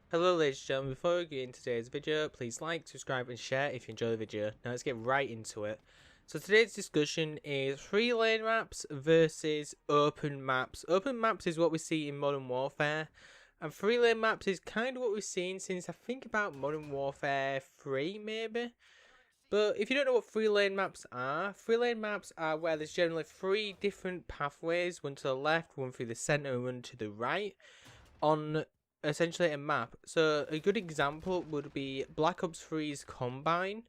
Hello ladies and gentlemen, before we get into today's video, please like, subscribe and share if you enjoy the video. Now let's get right into it. So today's discussion is free lane maps versus open maps. Open maps is what we see in Modern Warfare, and free lane maps is kind of what we've seen since I think about Modern Warfare 3 maybe. But if you don't know what free lane maps are where there's generally three different pathways, one to the left, one through the centre and one to the right, on essentially a map. So a good example would be Black Ops 3's Combine,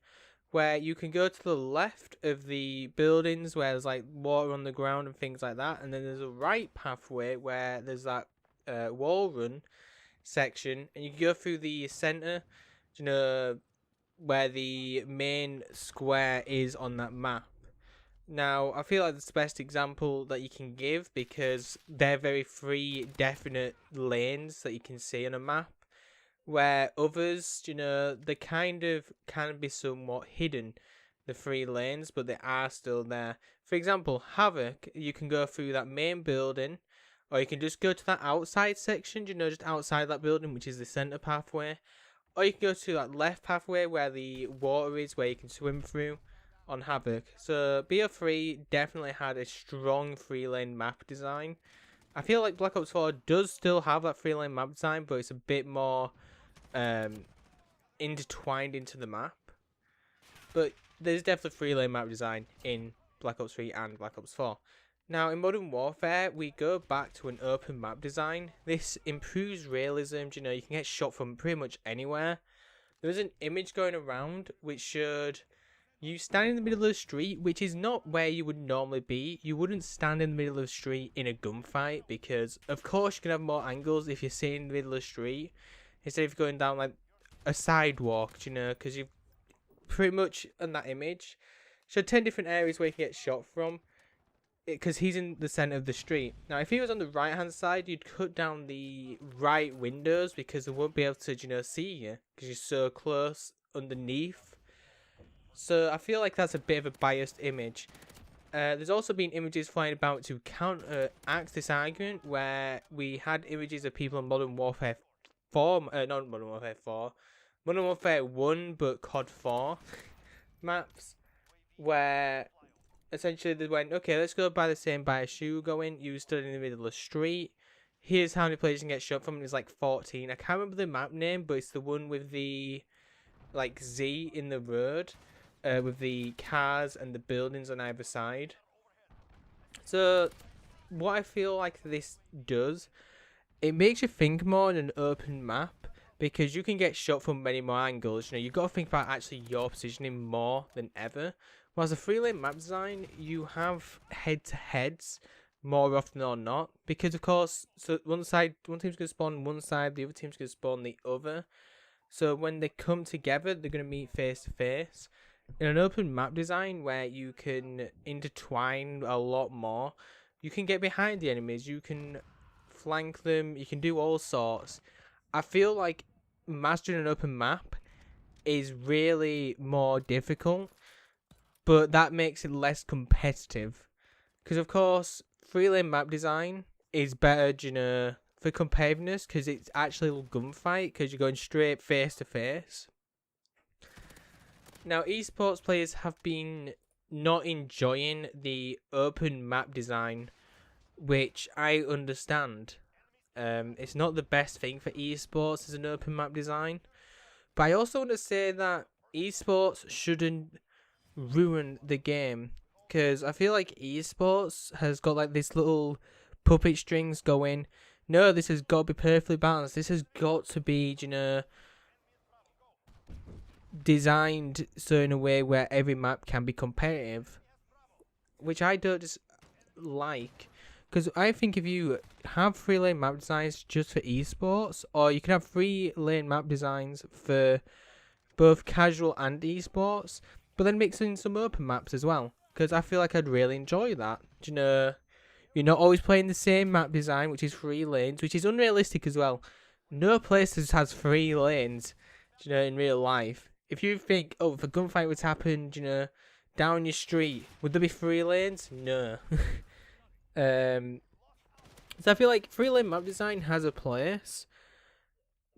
where you can go to the left of the buildings where there's like water on the ground and things like that, and then there's a right pathway where there's that wall run section, and you can go through the center, where the main square is on that map. Now, I feel like that's the best example that you can give because they're very free, definite lanes that you can see on a map. Where others, they kind of can be somewhat hidden, the free lanes, but they are still there. For example, Havoc, you can go through that main building, or you can just go to that outside section, just outside that building, which is the center pathway. Or you can go to that left pathway where the water is, where you can swim through on Havoc. So BO3 definitely had a strong 3-lane map design. I feel like Black Ops 4 does still have that 3-lane map design, but it's a bit more intertwined into the map. But there's definitely 3-lane map design in Black Ops 3 and Black Ops 4. Now in Modern Warfare, we go back to an open map design. This improves realism. You can get shot from pretty much anywhere. There was an image going around which showed you stand in the middle of the street, which is not where you would normally be. You wouldn't stand in the middle of the street in a gunfight because, of course, you can have more angles if you're sitting in the middle of the street instead of going down like a sidewalk, because you've pretty much on that image showed 10 different areas where you can get shot from because he's in the center of the street. Now, if he was on the right hand side, you'd cut down the right windows because they won't be able to, see you because you're so close underneath. So I feel like that's a bit of a biased image. There's also been images flying about to counteract this argument, where we had images of people in Modern Warfare 4, not Modern Warfare 4, Modern Warfare 1, but COD 4 maps, where essentially they went, okay, let's go by the same bias you going. You stood in the middle of the street. Here's how many players you can get shot from. It's like 14. I can't remember the map name, but it's the one with the like Z in the road. With the cars and the buildings on either side. So what I feel like this does, it makes you think more in an open map because you can get shot from many more angles. You've got to think about actually your positioning more than ever. Whereas a 3-lane map design, you have head-to-heads more often or not, because of course, so one team's going to spawn one side, the other team's going to spawn the other. So when they come together, they're going to meet face to face. In an open map design where you can intertwine a lot more, you can get behind the enemies, you can flank them, you can do all sorts. I feel like mastering an open map is really more difficult, but that makes it less competitive. Because of course, 3-lane map design is better, for competitiveness, because it's actually a gunfight, because you're going straight face to face. Now, esports players have been not enjoying the open map design, which I understand. It's not the best thing for esports as an open map design. But I also want to say that esports shouldn't ruin the game. Because I feel like esports has got like this little puppet strings going. No, this has got to be perfectly balanced. This has got to be, designed so in a way where every map can be competitive, which I don't just like, because I think if you have 3-lane map designs just for esports, or you can have 3-lane map designs for both casual and esports, but then mix in some open maps as well, because I feel like I'd really enjoy that. You're not always playing the same map design, which is 3 lanes, which is unrealistic as well. No place has 3 lanes, in real life. If you think, oh, if a gunfight would happen, down your street, would there be 3 lanes? No. So I feel like 3-lane map design has a place,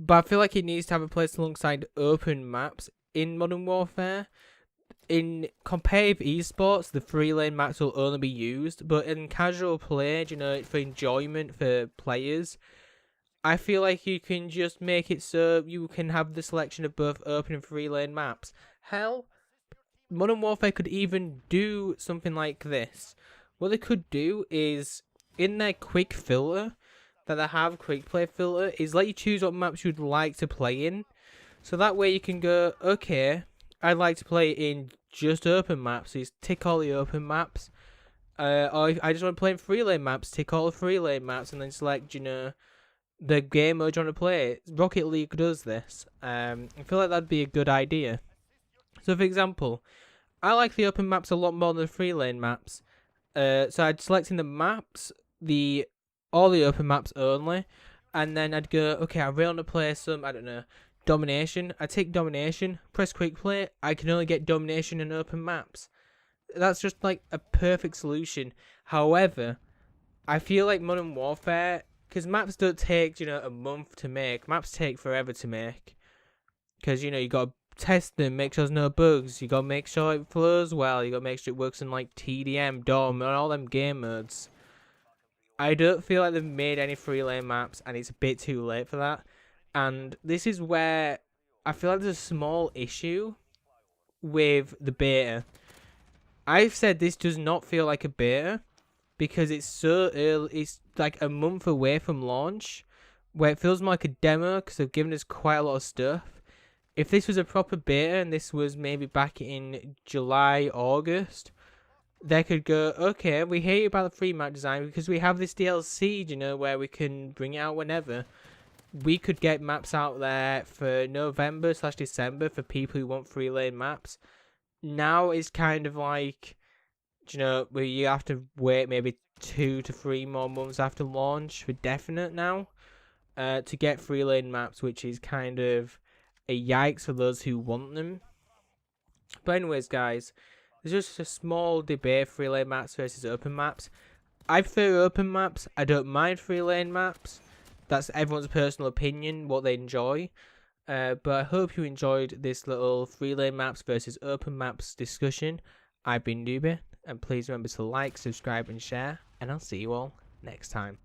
but I feel like it needs to have a place alongside open maps in Modern Warfare. In competitive esports, the 3-lane maps will only be used, but in casual play, for enjoyment for players, I feel like you can just make it so you can have the selection of both open and 3-lane maps. Hell, Modern Warfare could even do something like this. What they could do is, in their quick filter, that they have quick play filter, is let you choose what maps you'd like to play in. So that way you can go, okay, I'd like to play in just open maps, so you tick all the open maps. Or if I just want to play in 3-lane maps, tick all the 3-lane maps, and then select, the game mode you want to play. Rocket League does this. I feel like that'd be a good idea. So for example, I like the open maps a lot more than the 3-lane maps. So I'd select in the maps, all the open maps only, and then I'd go, okay, I really want to play some, I don't know, domination. I take domination, press quick play, I can only get domination in open maps. That's just like a perfect solution. However, I feel like Modern Warfare, because maps don't take, a month to make, maps take forever to make. Because, you got to test them, make sure there's no bugs, you got to make sure it flows well, you got to make sure it works in like TDM, DOM, and all them game modes. I don't feel like they've made any 3-lane maps, and it's a bit too late for that. And this is where I feel like there's a small issue with the beta. I've said this does not feel like a beta because it's so early. It's like a month away from launch, where it feels more like a demo because they've given us quite a lot of stuff. If this was a proper beta and this was maybe back in July, August, they could go, okay, we hear you about the free map design because we have this DLC, where we can bring it out whenever. We could get maps out there for November/December for people who want 3-lane maps. Now it's kind of like, where you have to wait maybe 2 to 3 more months after launch for definite now to get 3-lane maps, which is kind of a yikes for those who want them. But anyways, guys, there's just a small debate, 3-lane maps versus open maps. I prefer open maps. I don't mind 3-lane maps. That's everyone's personal opinion, what they enjoy. But I hope you enjoyed this little 3-lane maps versus open maps discussion. I've been Noobey, and please remember to like, subscribe, and share. And I'll see you all next time.